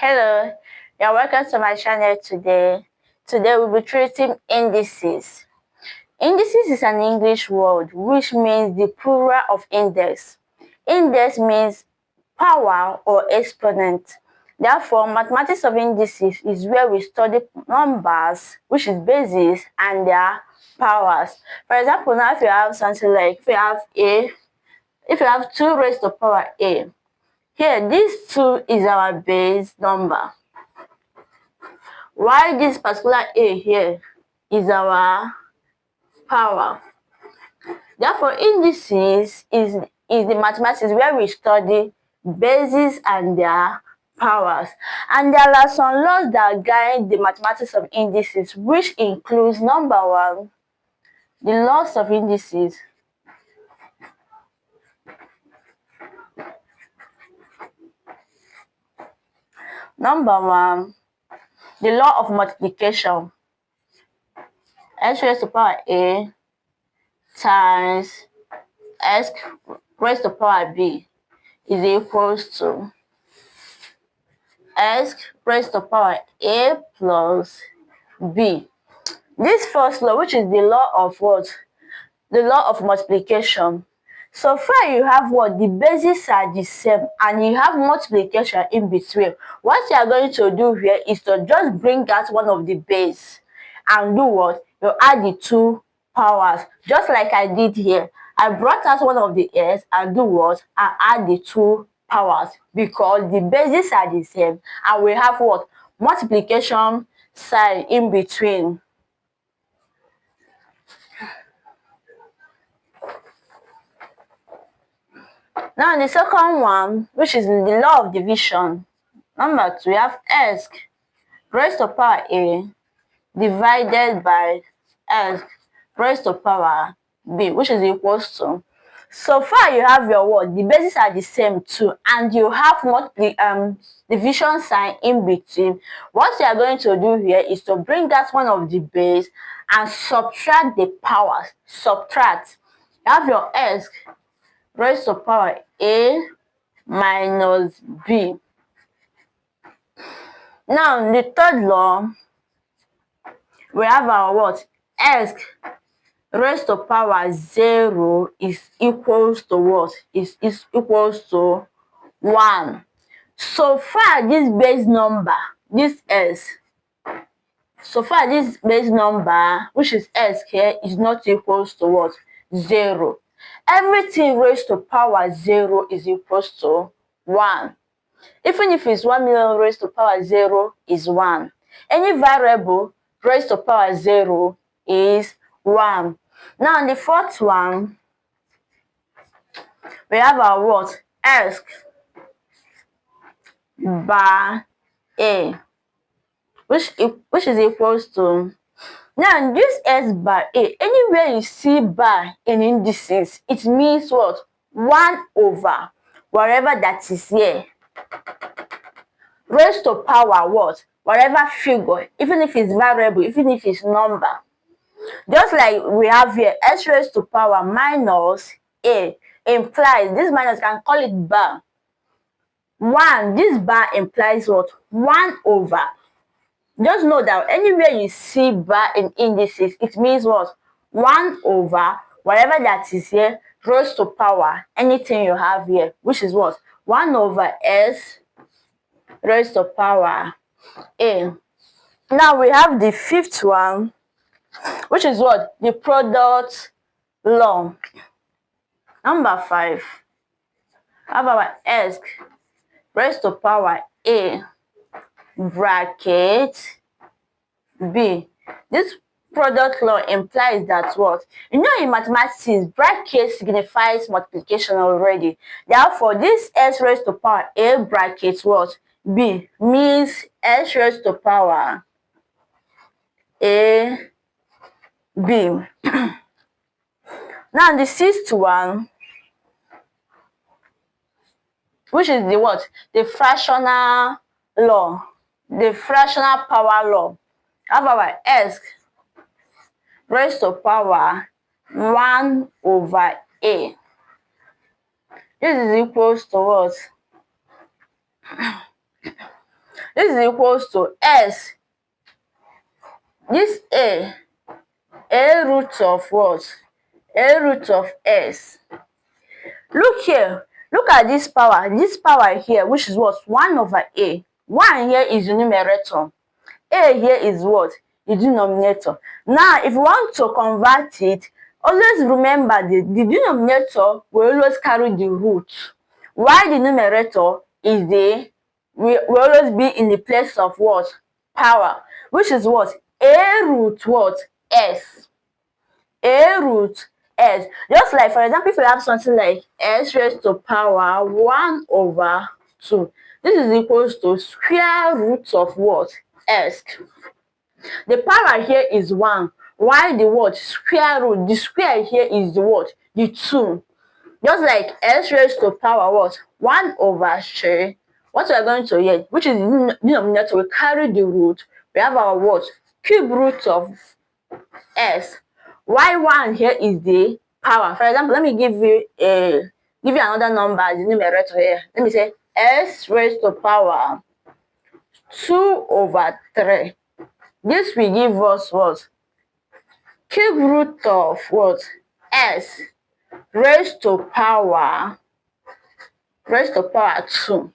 Hello, you're welcome to my channel today. Today we'll be treating indices. Indices is an English word which means the plural of index. Index means power or exponent. Therefore, mathematics of indices is where we study numbers, which is bases, and their powers. For example, now if you have something like if you have 2 raised to power a, here this 2 is our base number. Why this particular a here is our power. Therefore, indices is the mathematics where we study bases and their powers. And there are some laws that guide the mathematics of indices, which includes number 1, the laws of indices. Number 1, the law of multiplication. X raised to power a times x raised to power b is equals to x raised to power a plus b. This first law, which is the law of what? The law of multiplication. So far you have what? The bases are the same and you have multiplication in between. What you are going to do here is to just bring out one of the base and do what? You add the 2 powers, just like I did here. I brought out one of the s and do what? I add the 2 powers because the bases are the same and we have what? Multiplication sign in between. Now the second one, which is the law of division. Number 2, we have x raised to power a divided by x raised to power b, which is equals to. So far you have your what? The bases are the same too, and you have division sign in between. What you are going to do here is to bring out one of the base and subtract the powers. Subtract. You have your x raised to power a minus b. Now the third law, we have our what? X raised to power 0 is equals to what? Is equals to 1. So far this base number, this s, so far this base number, which is s here, is not equals to what? 0. Everything raised to power 0 is equals to 1. Even if it's 1 million raised to power 0 is 1. Any variable raised to power 0 is 1. Now the fourth one, we have our what? X bar a, which is equals to. Now this s bar a, anywhere you see bar in indices, it means what? 1 over whatever that is here raised to power what? Whatever figure, even if it's variable, even if it's number. Just like we have here, x raised to power minus a implies, this minus can call it bar. 1, this bar implies what? 1 over. Just know that anywhere you see bar in indices, it means what? 1 over whatever that is here raised to power anything you have here, which is what? 1 over s raised to power a. Now we have the fifth one, which is what? The product law. Number 5, have our x raised to power a bracket b. This product law implies that what? You know, in mathematics, bracket signifies multiplication already. Therefore, this s raised to power a bracket what? B means s raised to power a b. Now the sixth one, which is the what? The fractional law, the fractional power law. Have our x raised to power 1 over a. This is equals to what? This is equals to S. This A root of what? A root of S. Look here. Look at this power. This power here, which is what? 1 over A. 1 here is the numerator. A here is what? The denominator. Now, if you want to convert it, always remember the denominator will always carry the root, while the numerator is will always be in the place of what? Power, which is what? A root what? S. A root S. Just like, for example, if you have something like S raised to power 1 over 2, this is equals to square root of what? S. The power here is 1, while the what? Square root, the square here is the what? The 2. Just like S raised to power what? 1 over 3. What we are going to get, which is the denominator, we carry the root. We have our what? Cube root of S. While 1 here is the power. For example, let me give you another number as the numerator here. Let me say S raised to power 2 over 3. This will give us what? Cube root of what? S raised to power 2.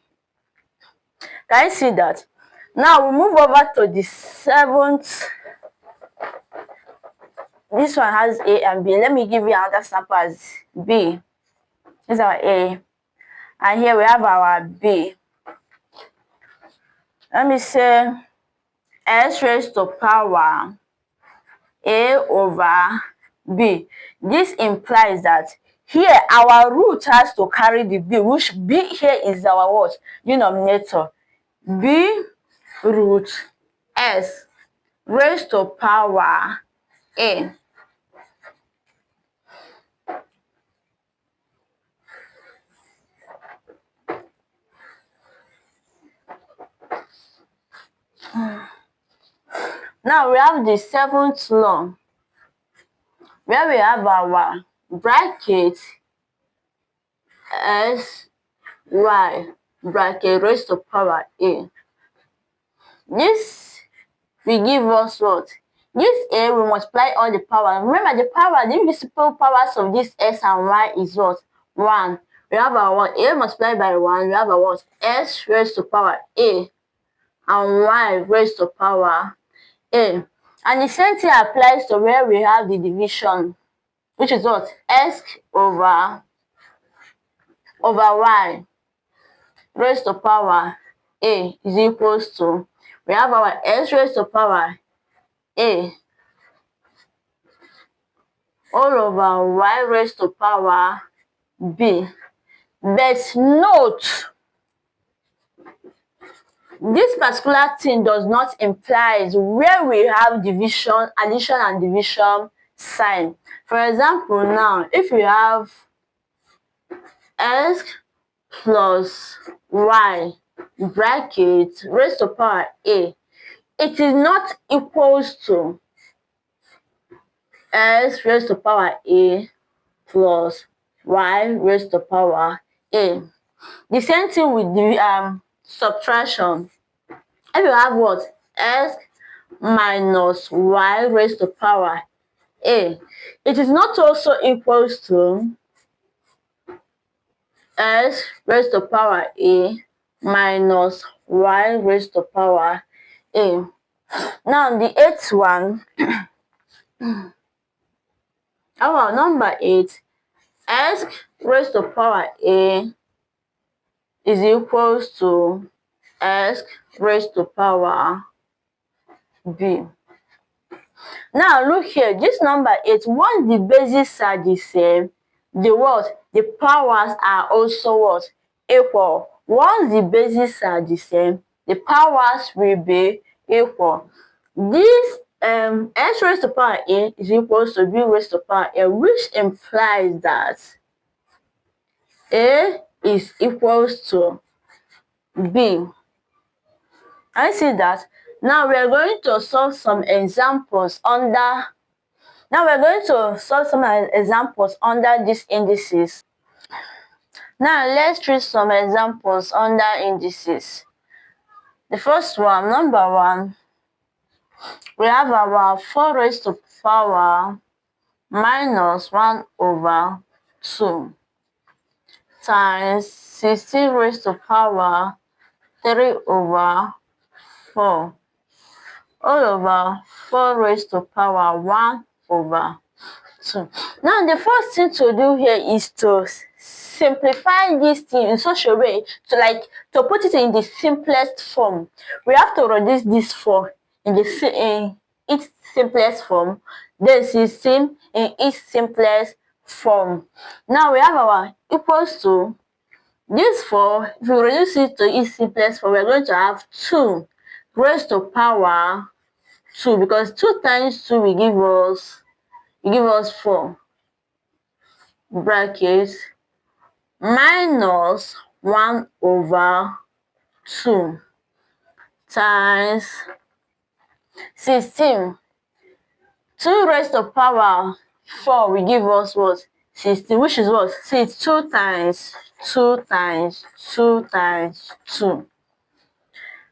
Can you see that? Now we move over to the 7th. This one has A and B. Let me give you another sample as B. This is our A. And here we have our B. Let me say S raised to power A over B. This implies that here our root has to carry the B, which B here is our what? Denominator. B root S raised to power A. Now we have the 7th law, where we have our bracket S y bracket raised to power A. This will give us what? This A will multiply all the power. Remember, the power, the invisible powers of this S and Y is what? 1. We have our 1. A multiplied by 1. We have our what? S raised to power A and Y raised to power A. And the same thing applies to where we have the division, which is what? S over Y raised to power A is equals to, we have our S raised to power A all over Y raised to power B. But note, this particular thing does not imply where we have division, addition and division sign. For example, now, if we have S plus Y bracket raised to power A, it is not equals to S raised to power A plus Y raised to power A. The same thing with the subtraction. If you have what? S minus Y raised to power A, it is not also equals to S raised to power A minus Y raised to power A. Now the 8th one, our number 8, S raised to power A is equals to S raised to power B. Now look here, this number 8, once the bases are the same, the what? The powers are also what? Equal. Once the bases are the same, the powers will be equal. This S raised to power A is equals to B raised to power A, which implies that A is equals to B. I see that. Now we are going to solve some examples under. Now we're going to solve some examples under these indices. Now let's treat some examples under indices. The first one, number one, we have our 4 raised to power minus 1 over 2 times 16 raised to power 3 over 4 all over 4 raised to power 1 over 2. Now, the first thing to do here is to simplify this thing in such a way to put it in the simplest form. We have to reduce this 4 in its simplest form, then 16 in its simplest form. Now we have our equals to this 4. If we reduce it to its simplest form, we're going to have 2 raised to power 2, because 2 times 2 will give us 4, bracket, minus 1 over 2 times 16. 2 raised to power 4 will give us what? 16, which is what? See, it's 2 times 2 times 2 times 2.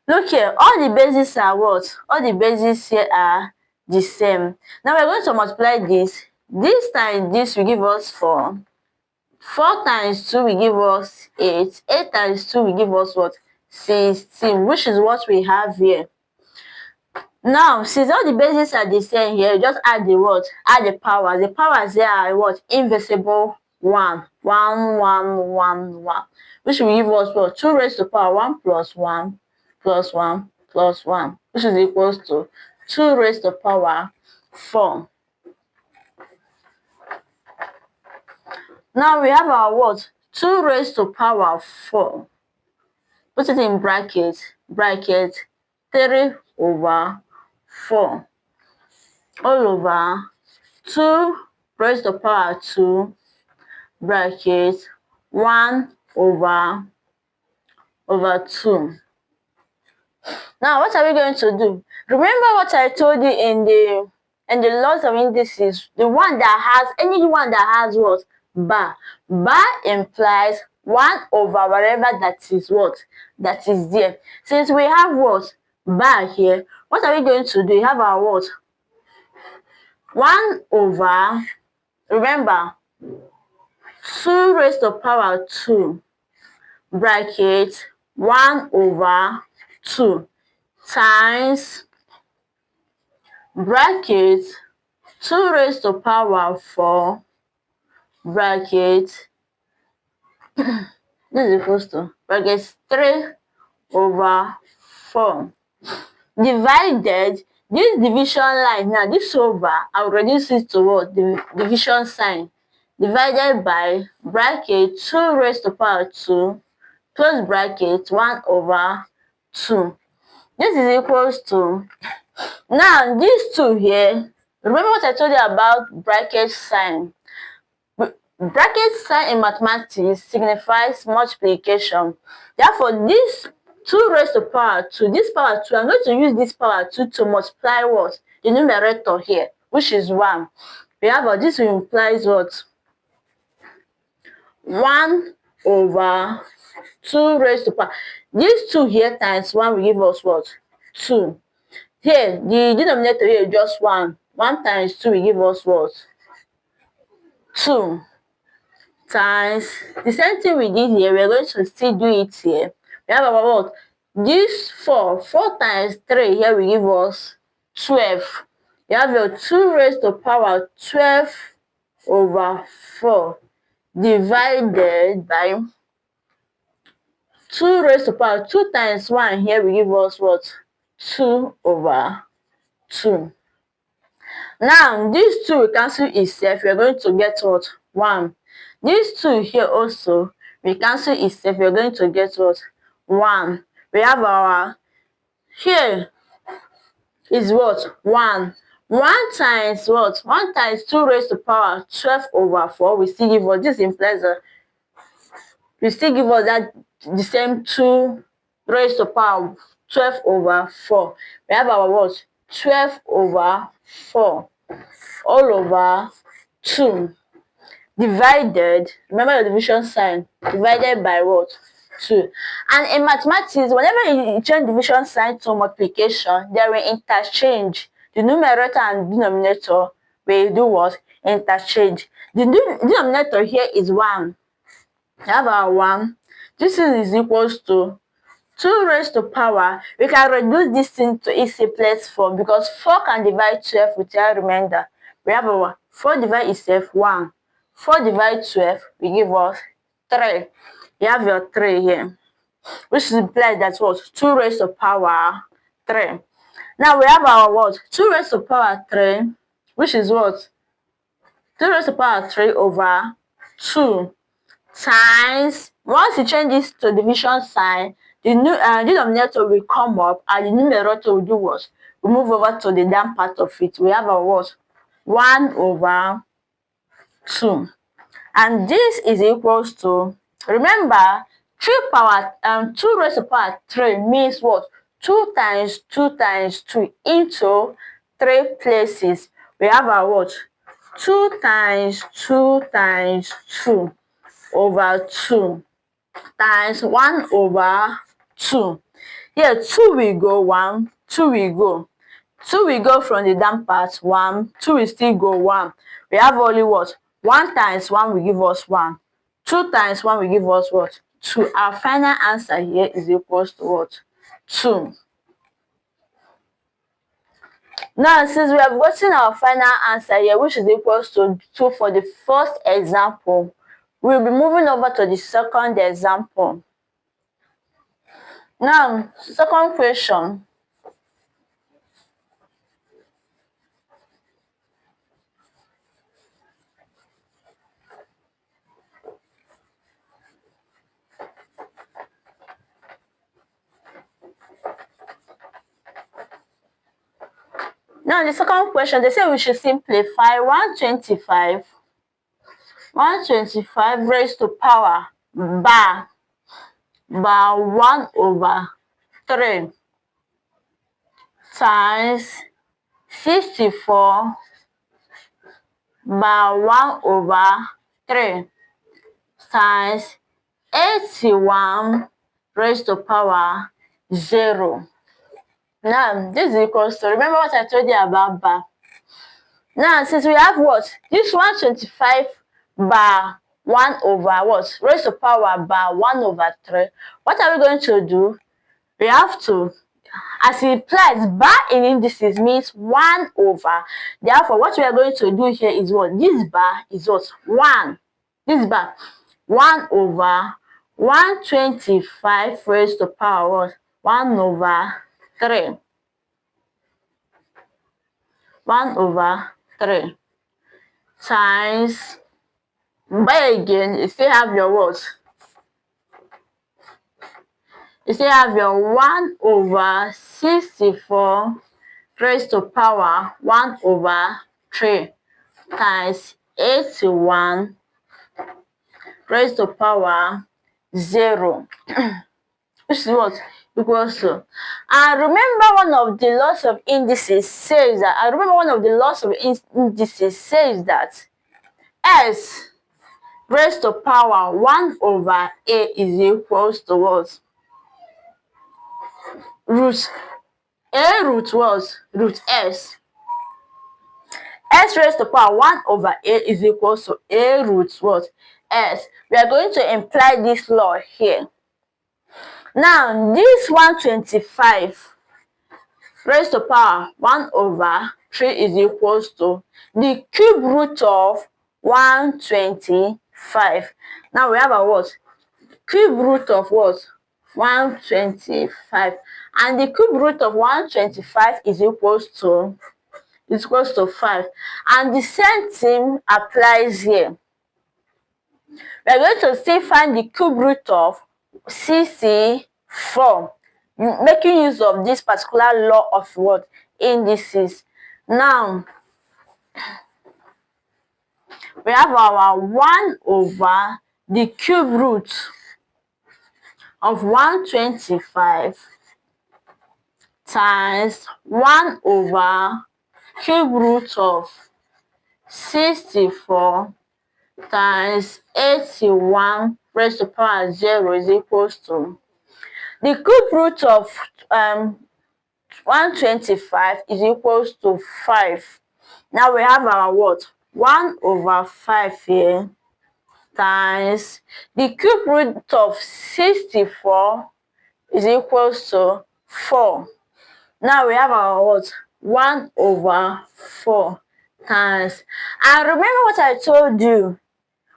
Look here, all the bases are what? All the bases here are the same. Now we're going to multiply this. This times this will give us 4. 4 times 2 will give us 8. 8 times 2 will give us what? 16, which is what we have here. Now, since all the bases are the same here, just add the what? Add the powers. The powers here are what? Invisible 1. 1, 1, 1, 1. Which will give us what? 2 raised to power 1 plus 1 plus 1 plus 1. Which is equals to 2 raised to power 4. Now we have our what? 2 raised to power 4. Put it in bracket. 3 over 4 all over 2 raised to power 2, bracket, 1 over 2. Now, what are we going to do? Remember what I told you in the laws of indices. Anyone that has what? Bar. Bar implies 1 over whatever that is what? That is there. Since we have what? Bar here, what are we going to do? We have our what? 1 over, remember, 2 raised to power 2, bracket, 1 over 2 times, bracket, 2 raised to power 4, bracket, this is equals to, bracket, 3 over 4, divided. This division line now, this over, I'll reduce it to what? The division sign. Divided by bracket 2 raised to power 2 close bracket 1 over 2. This is equals to, now these 2 here, remember what I told you about bracket sign. Bracket sign in mathematics signifies multiplication. Therefore, this 2 raised to power 2, this power 2, I'm going to use this power 2 to multiply what? The numerator here, which is 1. We have this implies what? 1 over 2 raised to power. These 2 here times 1 will give us what? 2. Here, the denominator here is just 1. 1 times 2 will give us what? 2. Times, the same thing we did here, we're going to still do it here. We have our what? This 4 times 3 here will give us 12. You have your 2 raised to power 12 over 4 divided by 2 raised to power 2 times 1 here will give us what? 2 over 2. Now, these 2 will cancel itself. We are going to get what? 1. These 2 here also will cancel itself. We are going to get what? 1. We have our, here is what? 1. 1 times what? 1 times 2 raised to power 12 over 4. We still give us, this implies we still give us that the same 2 raised to power 12 over 4. We have our what? 12 over 4 all over 2 divided, remember the division sign, divided by what? 2. And in mathematics, whenever you change division sign to multiplication, they will interchange. The numerator and denominator will do what? Interchange. The denominator here is 1. We have our 1. This is equals to 2 raised to power. We can reduce this thing to its simplest form because 4 can divide 12 without remainder. We have our 4 divide itself 1. 4 divide 12 will give us 3. You have your 3 here, which implies that what? 2 raised to power 3. Now we have our what? 2 raised to power 3, which is what? 2 raised to power 3 over 2 times, once you change this to division sign, the denominator will come up and the numerator will do what? We move over to the down part of it. We have our what? 1 over 2. And this is equals to, remember, 2 raised to power 3 means what? 2 times 2 times 2 into 3 places. We have our what? 2 times 2 times 2 over 2 times 1 over 2. Here 2 will go 1, 2 will go. 2 will go from the down part 1, 2 will still go 1. We have only what? 1 times 1 will give us 1. 2 times 1 will give us what? 2. Our final answer here is equals to what? 2. Now, since we have gotten our final answer here, which is equals to 2 for the first example, we'll be moving over to the second example. Now, second question. Now, the second question, they say we should simplify 125 raised to power by 1 over 3 times 64 by 1 over 3 times 81 raised to power 0. Now, this is equals to, remember what I told you about bar. Now, since we have what? This 125 by 1 over what? Raised to power by 1 over 3. What are we going to do? We have to, as it implies, bar in indices means 1 over. Therefore, what we are going to do here is what? This bar is what? 1. This bar, 1 over 125 raised to power what? 1 over 3. 1 over 3 times, but again, you still have your what? You still have your 1 over 64 raised to power 1 over 3 times 81 raised to power 0. Which is what? Equals to. And remember one of the laws of indices says that, S raised to power 1 over A is equals to what? A root was root S. S raised to power 1 over A is equals to A root what? S. We are going to imply this law here. Now, this 125 raised to power 1 over 3 is equals to the cube root of 125. Now we have a what? Cube root of what? 125. And the cube root of 125 is equals to 5. And the same thing applies here. We are going to still find the cube root of 64, making use of this particular law of what? Indices. Now, we have our 1 over the cube root of 125 times 1 over cube root of 64 times 81 raised to power 0 is equals to the cube root of 125 is equals to 5. Now we have our what? 1 over 5 here times the cube root of 64 is equals to 4. Now we have our what? 1 over 4 times. And remember what I told you.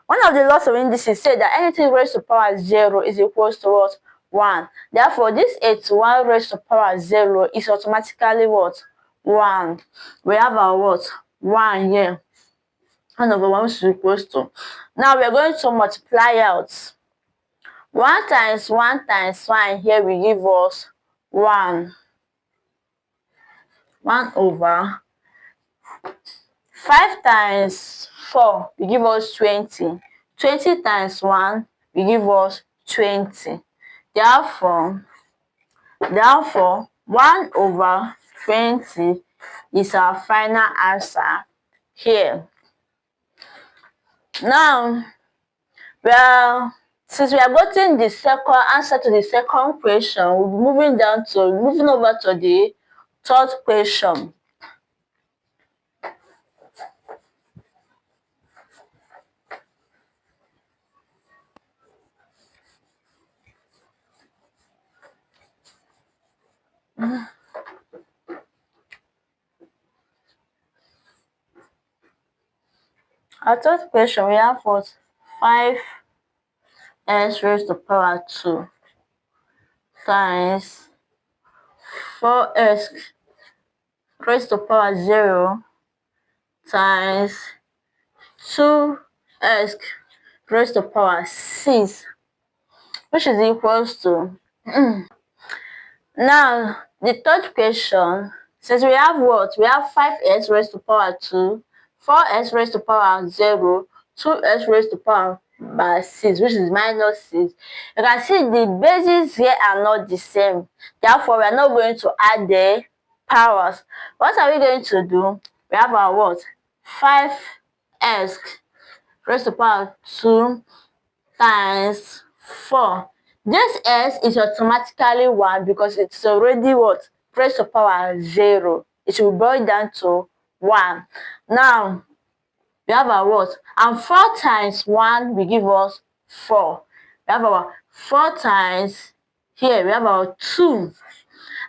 One of the laws of indices said that anything raised to power 0 is equals to what? 1. Therefore, this 81 raised to power 0 is automatically what? 1. We have our what? 1 here. 1 over 1 is equals to. Now we are going to multiply out. 1 times 1 times 1 here will give us 1. 1 over 5 times 4 will give us 20. 20 times 1 will give us 20. Therefore, 1 over 20 is our final answer here. Now, well, since we are getting the second answer to the second question, we'll be moving over to the third question. Our third question, we have what? 5x raised to power 2 times 4x raised to power 0 times 2x raised to power 6, which is equals to now the third question, since we have what? We have 5x raised to power 2, 4x raised to power 0, 2x raised to power by 6, which is minus 6. You can see the bases here are not the same. Therefore, we are not going to add the powers. What are we going to do? We have our what? 5x raised to power 2 times 4. This s is automatically 1 because it's already what? Raised to power 0. It will boil down to 1. Now, we have our what? And 4 times 1 will give us 4. We have our 4 times, here we have our 2.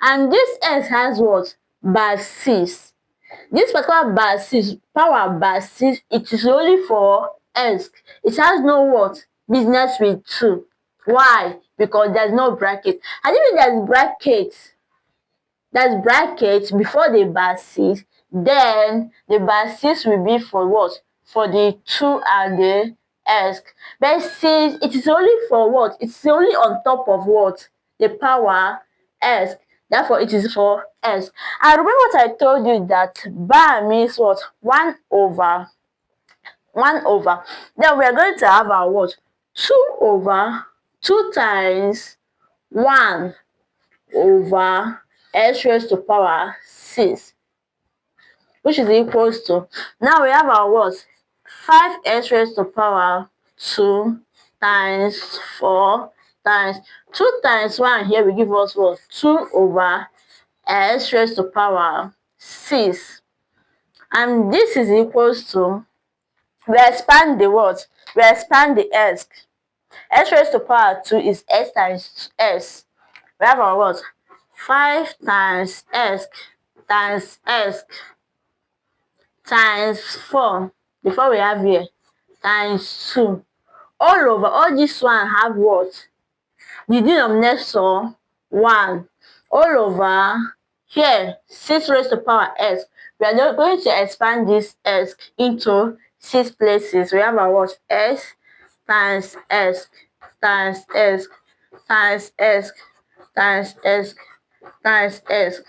And this s has what? By 6. This particular by 6, power by 6, it is only for s. It has no what? Business with 2. Why? Because there's no bracket. And if there's brackets before the bar 6, then the bar 6 will be for what? For the 2 and the s. But since it is only for what? It's only on top of what? The power s. Therefore, it is for s. And remember what I told you, that bar means what? 1 over. Then we are going to have our what? 2 over 2 times 1 over s raised to power 6, which is equals to, now we have our what? 5s raised to power 2 times 4 times 2 times 1 here will give us what? 2 over s raised to power 6. And this is equals to, we expand the what? We expand the s. S raised to power 2 is s times s. We have our what? 5 times s times s times 4, before we have here, times 2. All over, all this one have what? The denominator 1. All over here, 6 raised to power s. We are not going to expand this s into 6 places. We have our what? S times s times s times s times s times s.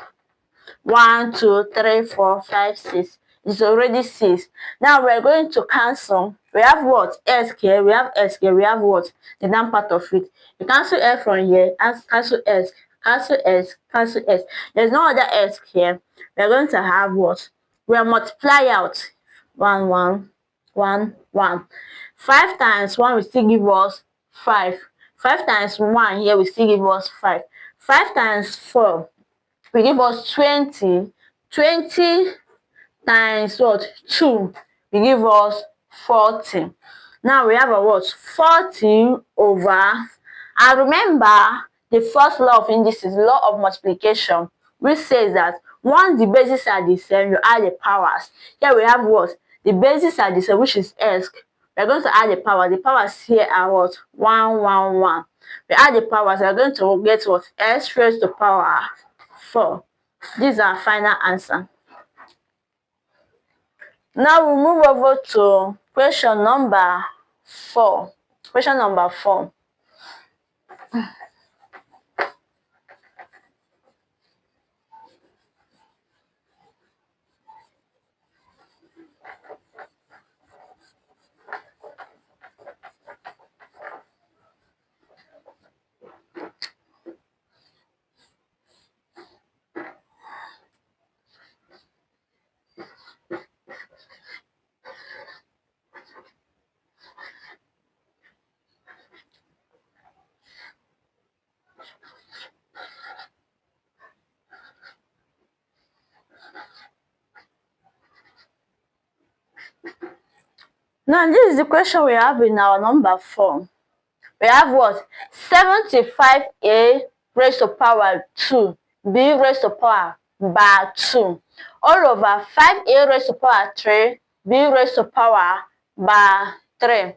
1, 2, 3, 4, 5, 6. It's already 6. Now we're going to cancel. We have what? S here. We have s here. We have what? The down part of it. You cancel s from here. Cancel s. Cancel s. Cancel s. There's no other s here. We're going to have what? We'll multiply out. 1, 1, 1, 1. 5 times 1 will still give us 5. 5 times 1 here will still give us 5. 5 times 4 will give us 20. 20 times what? 2 will give us 40. Now we have a what? 40 over, and remember the first law of indices, law of multiplication, which says that once the bases are the same, you add the powers. Here we have what? The bases are the same, which is x. We're going to add the power. The powers here are what? 1, 1, 1. We add the powers, we're going to get what? X raised to power 4. This is our final answer. Now we move over to question number 4. Question number 4. Now this is the question we have in our number 4. We have what? 75a raised to power 2, b raised to power by 2, all over 5a raised to power 3, b raised to power by 3.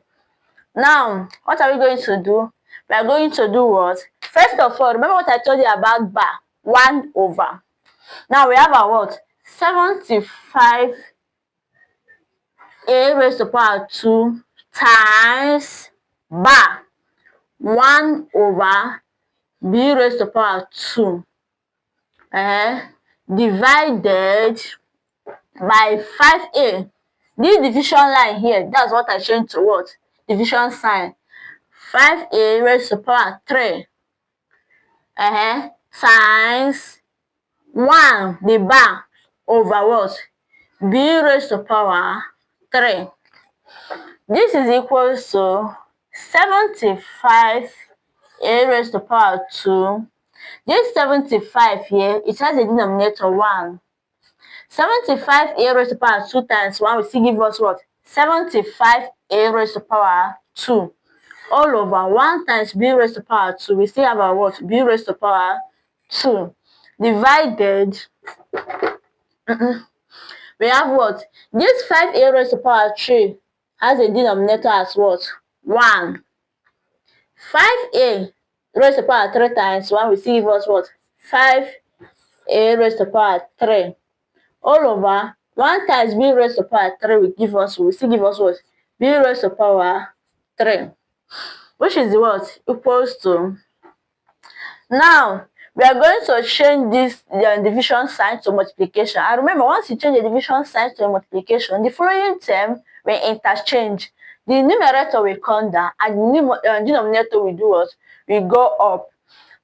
Now, what are we going to do? We are going to do what? First of all, remember what I told you about bar? 1 over. Now we have our what? 75 a raised to power 2 times bar 1 over b raised to power 2 divided by 5a. This division line here, that's what I changed to what? Division sign. 5a raised to power 3 times 1 the bar over what? b raised to power 3. This is equals to 75 a raised to power 2. This 75 here, it has a denominator 1. 75 a raised to power 2 times 1 will still give us what? 75 a raised to power 2. All over 1 times b raised to power 2. We still have our what? B raised to power 2. Divided. We have what? This 5a raised to power 3 has a denominator as what? 1. 5a raised to power 3 times 1 will still give us what? 5a raised to power 3. All over 1 times b raised to power 3 will still give us what? B raised to power 3. Which is what? Equals to. Now, we are going to change this division sign to multiplication. And remember, once you change the division sign to multiplication, the following term will interchange. The numerator will come down and the denominator will do what? Will go up.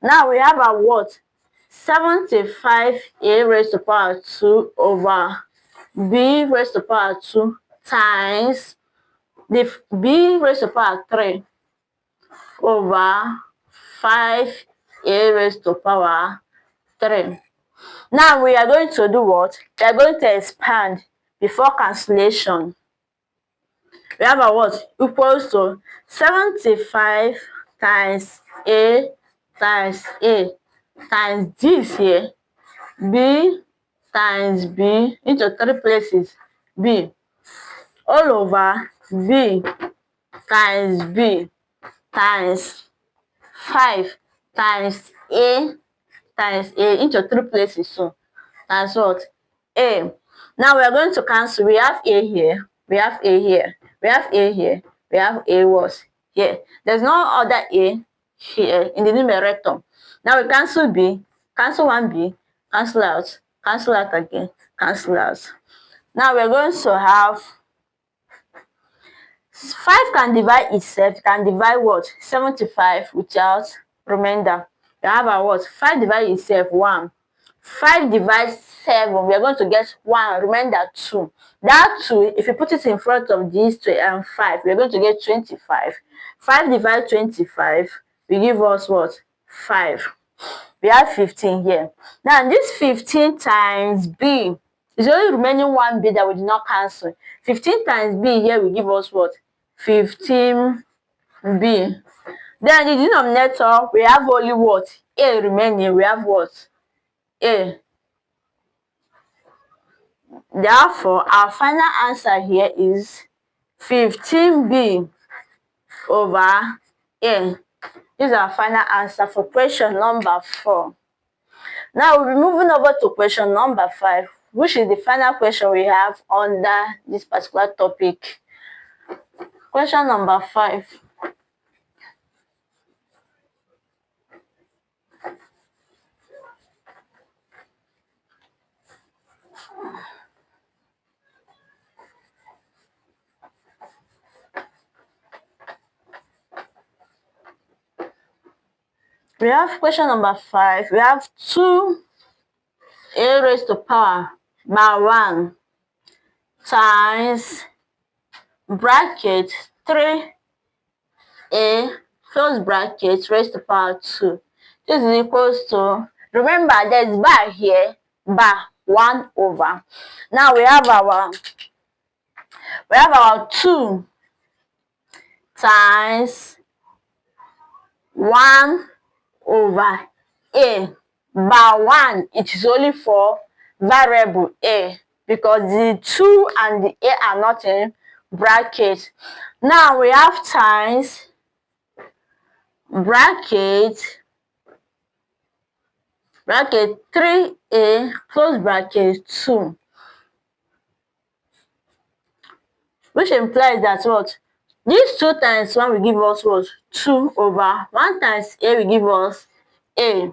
Now we have our what? 75 a raised to power 2 over b raised to power 2 times the b raised to power 3 over 5 a raised to power 3. Now we are going to do what? We are going to expand before cancellation. We have a what? Equals to 75 times a times this here, b times b into 3 places, b, all over v times b times 5 times a into 3 places, so that's what? A. Now we are going to cancel. We have a here, we have a here, we have a here, we have a was here. There's no other a here in the numerator. Now we cancel b, cancel 1b, cancel out again, cancel out. Now we're going to have 5 can divide itself, can divide what? 75 without remainder. We have our what? 5 divide itself 1. 5 divides 7, we are going to get 1, remainder 2. That 2, if you put it in front of these 2 and 5, we are going to get 25. 5 divided 25 will give us what? 5. We have 15 here. Now this 15 times b is only remaining one b that we did not cancel. 15 times b here will give us what? 15b. Then the denominator, we have only what? A remaining. We have what? A. Therefore, our final answer here is 15b over A. This is our final answer for question number 4. Now we'll be moving over to question number 5, which is the final question we have under this particular topic. Question number 5. We have question number 5. We have 2 a raised to power by 1 times bracket 3a close bracket raised to power 2. This is equals to, remember there's bar here, bar 1 over. Now we have our 2 times 1 over a. Bar 1, it is only for variable a because the 2 and the a are not in bracket. Now we have times bracket 3a close bracket 2, which implies that what? These 2 times 1 will give us what? 2 over 1 times a will give us a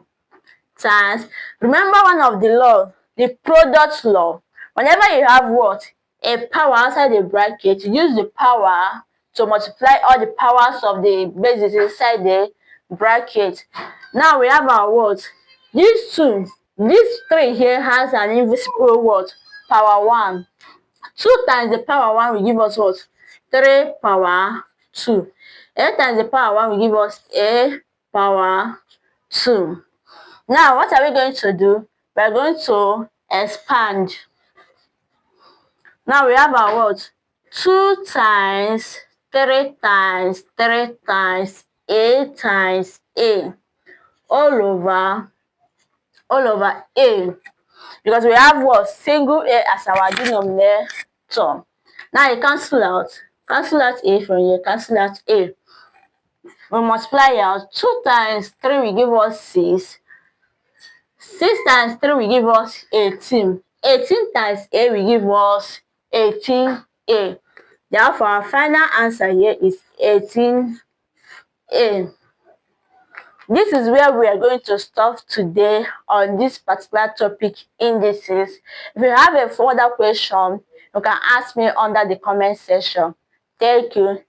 times, remember one of the law, the product law. Whenever you have what? A power outside the bracket, you use the power to multiply all the powers of the bases inside the bracket. Now we have our what? These 2, this 3 here has an invisible what? Power 1. 2 times the power 1 will give us what? 3 power 2. A times the power 1 will give us a power 2. Now, what are we going to do? We are going to expand. Now we have our what? 2 times 3 times 3 times a times a all over a, because we have what? Single a as our denominator. Now you cancel out a from here, cancel out a. We multiply out 2 times 3 will give us 6. 6 times 3 will give us 18. 18 times a will give us 18a. Therefore, our final answer here is 18a. This is where we are going to stop today on this particular topic, indices. If you have a further question, you can ask me under the comment section. Thank you.